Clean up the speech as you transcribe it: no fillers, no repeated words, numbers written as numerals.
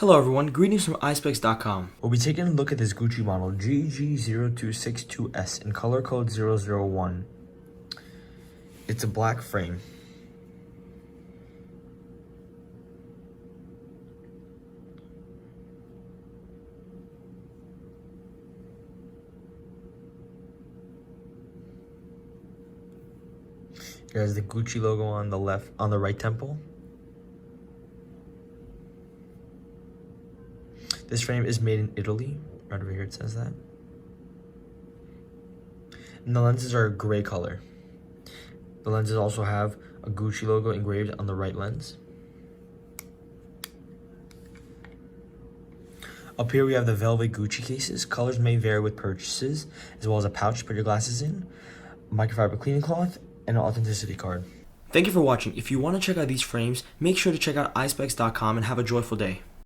Hello everyone, greetings from Eyespecs.com. We'll be taking a look at this Gucci model GG0262S in color code 001. It's a black frame. Here's the Gucci logo on the right temple. This frame is made in Italy. Right over here it says that. And the lenses are a gray color. The lenses also have a Gucci logo engraved on the right lens. Up here we have the velvet Gucci cases. Colors may vary with purchases, as well as a pouch to put your glasses in, a microfiber cleaning cloth, and an authenticity card. Thank you for watching. If you want to check out these frames, make sure to check out Eyespecs.com and have a joyful day.